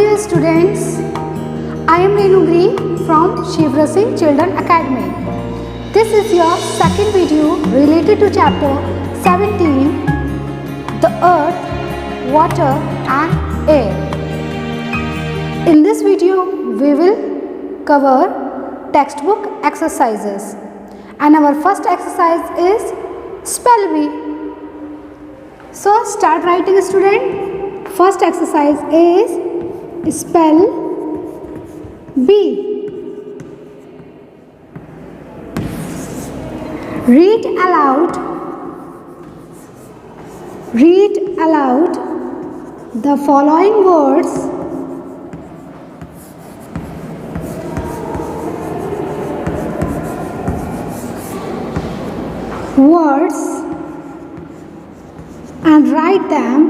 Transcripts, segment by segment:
dear students, I am Renu Green from Shivra Singh Children Academy. This is your second video related to chapter 17, the earth, water and air. In this video, we will cover textbook exercises, and our first exercise is spell bee. So start writing, student. First exercise is spell bee. Read aloud the following words and write them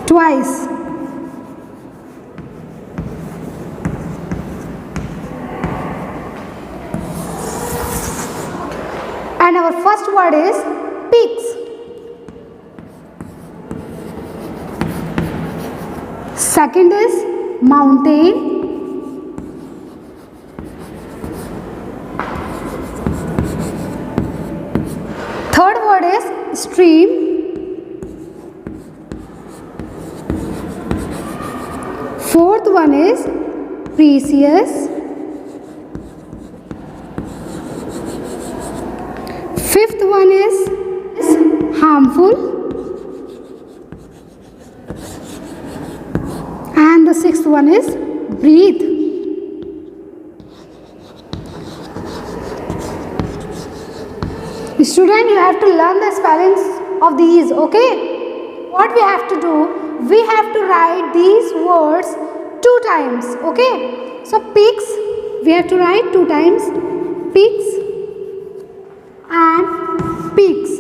twice. And our first word is peaks. Second is mountain. Third word is stream. Fourth one is precious. Fifth one is harmful. And the sixth one is breathe. Student, you have to learn the spellings of these, okay? What we have to do, we have to write these words 2 times, okay? So peaks, we have to write 2 times, peaks and peaks.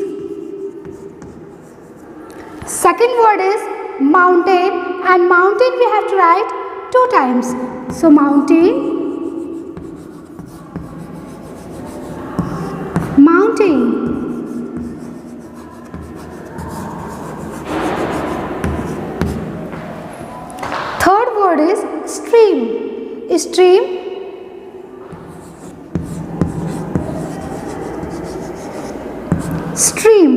Second word is mountain, and mountain we have to write 2 times. So mountain, mountain. Third word is stream. Stream. Stream.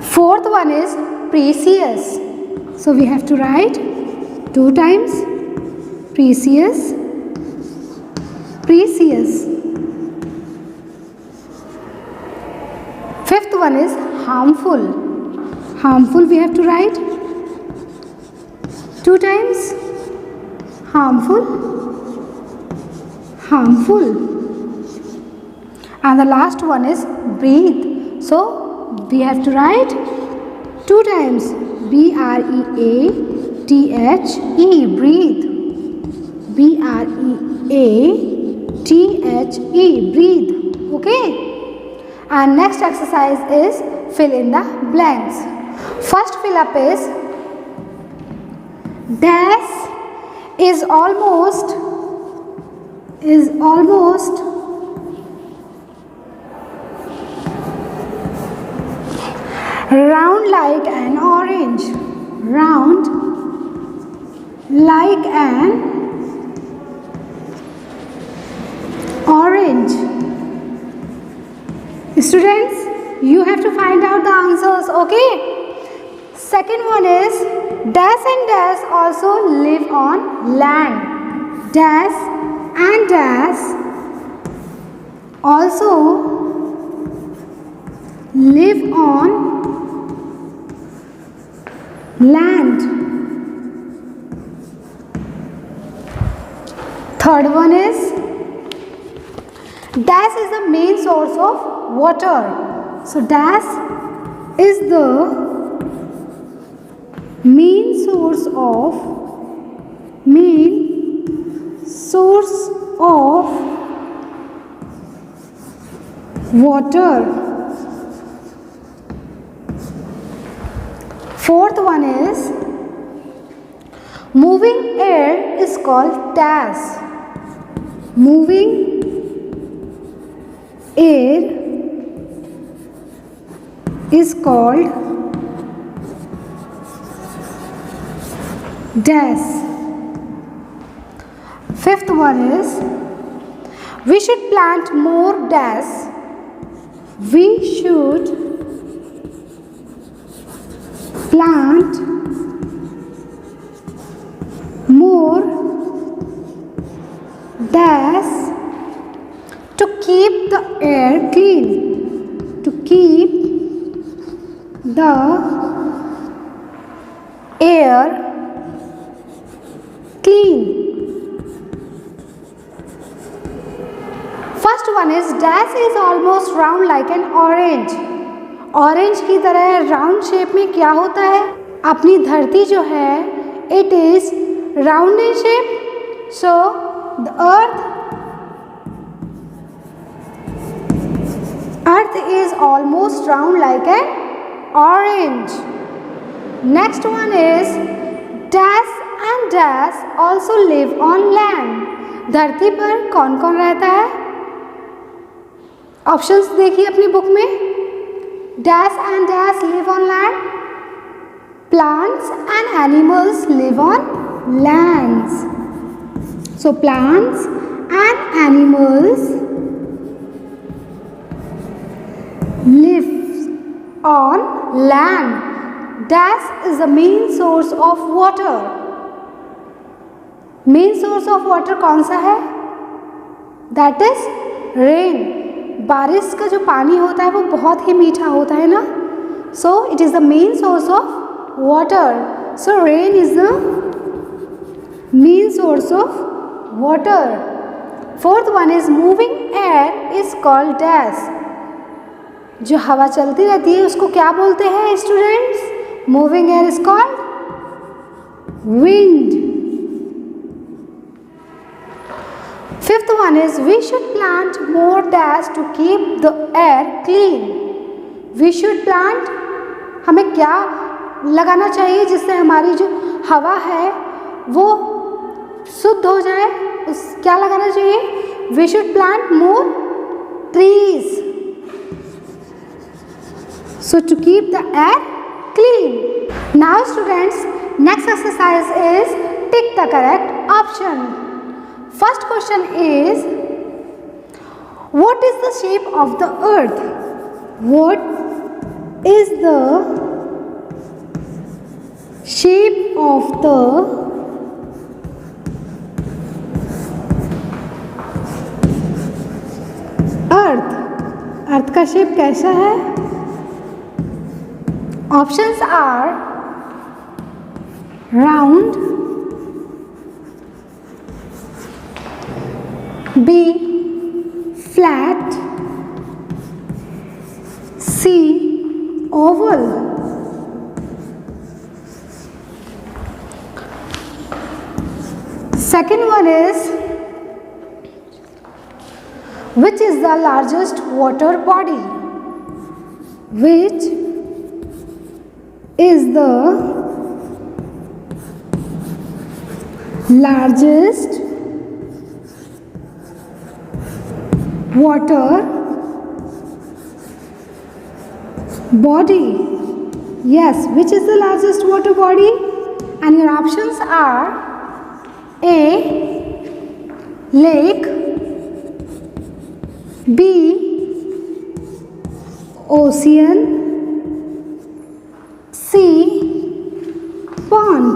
Fourth one is precious. So we have to write 2 times, precious, precious. Fifth one is harmful. Harmful we have to write 2 times, harmful, harmful. And the last one is breathe. So we have to write 2 times, B-R-E-A-T-H-E, breathe, B-R-E-A-T-H-E, breathe, okay? And next exercise is fill in the blanks. First fill up is dash is almost round like an orange. Round like an orange. Students, you have to find out the answers, okay? Second one is dash and dash also live on land. Dash and dash also live on land. Third one is dash is the main source of water. So dash is the main source of water. Fourth one is Moving air is called dash. Moving air is called dash. Fifth one is, we should plant more dash. We should plant more dash to keep the air clean. To keep the air clean. First one is, dash is almost round like an orange. Orange की तरह round shape में क्या होता है? अपनी धरती जो है it is round in shape. So the earth is almost round like an orange. Next one is, dash and dash also live on land. धरती पर कौन कौन रहता है? ऑप्शंस देखिए अपनी बुक में. Dash and dash live on land. Plants and animals live on lands. So plants and animals live on land. Dash is the main source of water. Main source of water कौन सा है? That is rain. बारिश का जो पानी होता है वो बहुत ही मीठा होता है ना. So it is the main source of water. So rain is the main source of water. Fourth one is, moving air is called dash. जो हवा चलती रहती है उसको क्या बोलते हैं students? Moving air is called wind. Fifth one is, we should plant more dash to keep the air clean. We should plant, हमें क्या लगाना चाहिए जिससे हमारी जो हवा है वो शुद्ध हो जाए? क्या लगाना चाहिए? We should plant more trees. So to keep the air clean. Now students, next exercise is tick the correct option. First question is, what is the shape of the earth? What is the shape of the earth? अर्थ का shape कैसा है? Options are round, B flat, C oval. Second one is, which is the largest water body? Which is the largest water body? Yes, which is the largest water body? And your options are A lake, B ocean, C pond.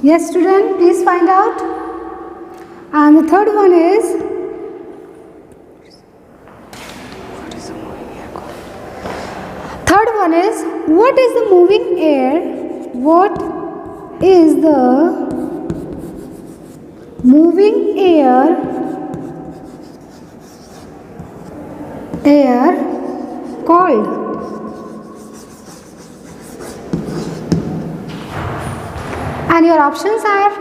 Yes student, please find out. And the third one is, what is the moving air? What is the moving air called? And your options are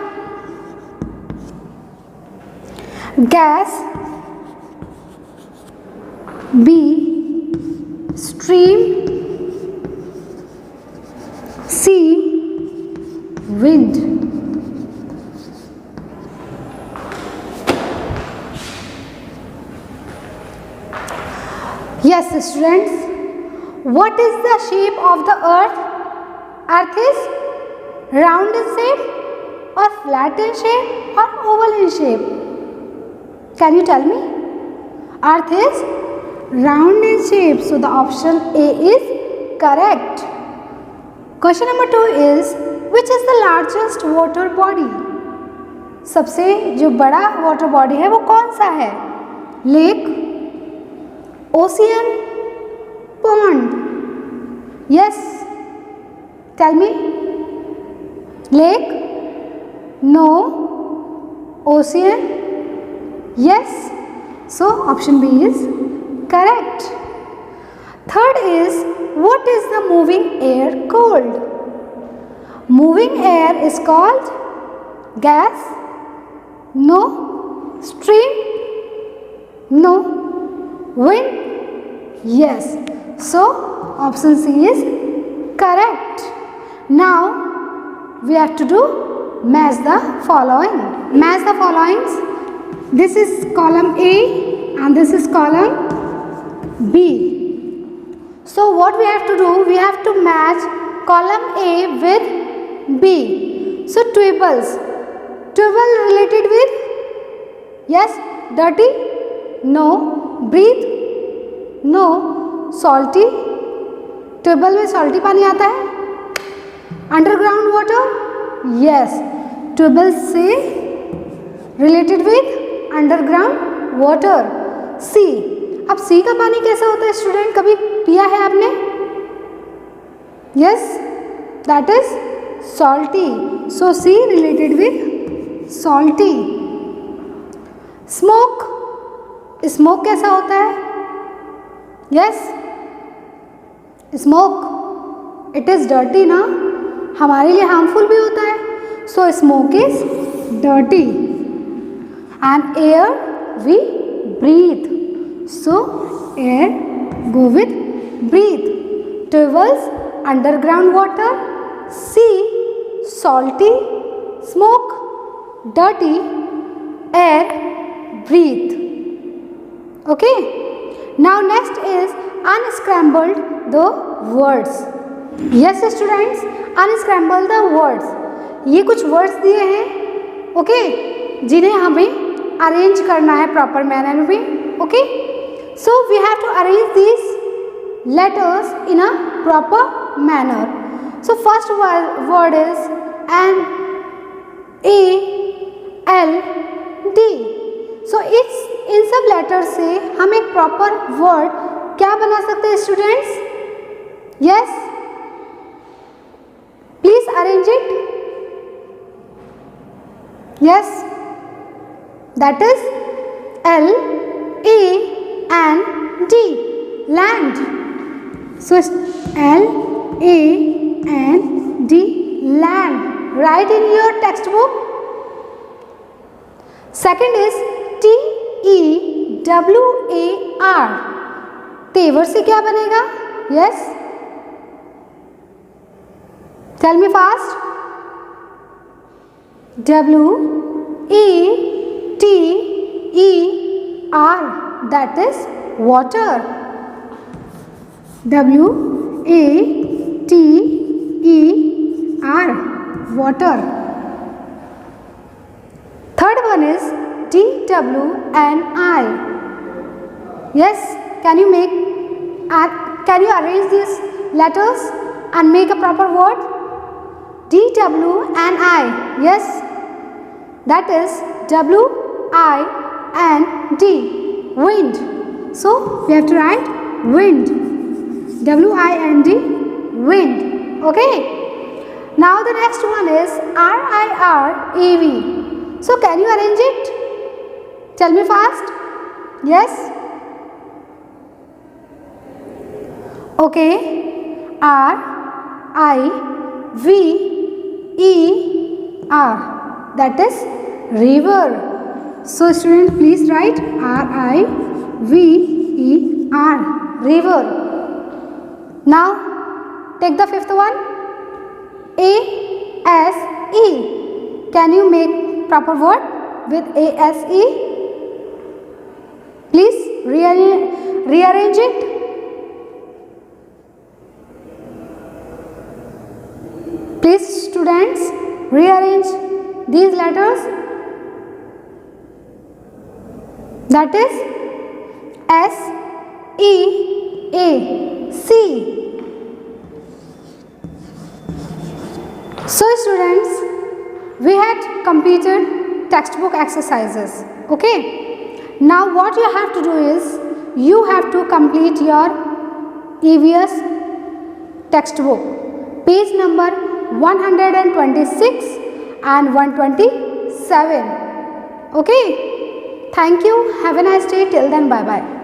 gas, B stream, C wind. wind. Yes, students. What is the shape of the earth? Earth is round in shape or flat in shape or oval in shape? Can you tell me? Earth is round in shape. So the option A is correct. Question number 2 is, which is the largest water body? सबसे जो बड़ा water body है वो कौन सा है? Lake, ocean, pond? Yes, tell me. Lake? No. Ocean? Yes. So option B is correct. Third is, what is the moving air called? Moving air is called gas? No. Stream? No. Wind? Yes. So option C is correct. Now we have to do match the following. Match the followings. This is column A and this is column B. So what we have to do? We have to match column A with B. So twibles. Twible related with? Yes. Dirty? No. Breathe? No. Salty? Tubewell में salty पानी आता है. Underground water? Yes. Tubewell से related with underground water. C. अब C का पानी कैसा होता है स्टूडेंट? कभी पिया है आपने? Yes, that is salty. So sea related with salty. Smoke. Smoke कैसा होता है? Yes, smoke it is dirty ना, हमारे लिए हार्मफुल भी होता है. So smoke is dirty. And air we breathe. So air go with breathe. Tubewells underground water. Sea salty. Smoke dirty. Air breathe. Okay. Now next is unscrambled the words. Yes students, unscramble the words. ये कुछ words दिए हैं, okay, जिन्हें हमें arrange करना है proper manner में. Okay, so we have to arrange these letters in a proper manner. So first word is N A L D. So it's इन सब लेटर से हम एक प्रॉपर वर्ड क्या बना सकते हैं students? Yes, please arrange it. Yes, that is LAND, land. So LAND, land. Right in your text book. Second is TEWAR. तेवर से क्या बनेगा? Yes, tell me fast. WATER, that is water. WATER, water. Third one is DWNI. Yes, can you arrange these letters and make a proper word? DWNI. Yes, that is WIND, wind. So we have to write wind. WIND, wind. Okay. Now the next one is RIRAV. So can you arrange it? Tell me fast. Yes. Okay. RIVER, that is river. So students, please write RIVER, river. Now take the fifth one. ASSAM. Can you make proper word with ASE? Please rearrange it. Please students, rearrange these letters. That is SEAC. So students, we had completed textbook exercises. Okay. Now what you have to do is, you have to complete your EVS textbook, page number 126 and 127. Okay. Thank you. Have a nice day. Till then, bye bye.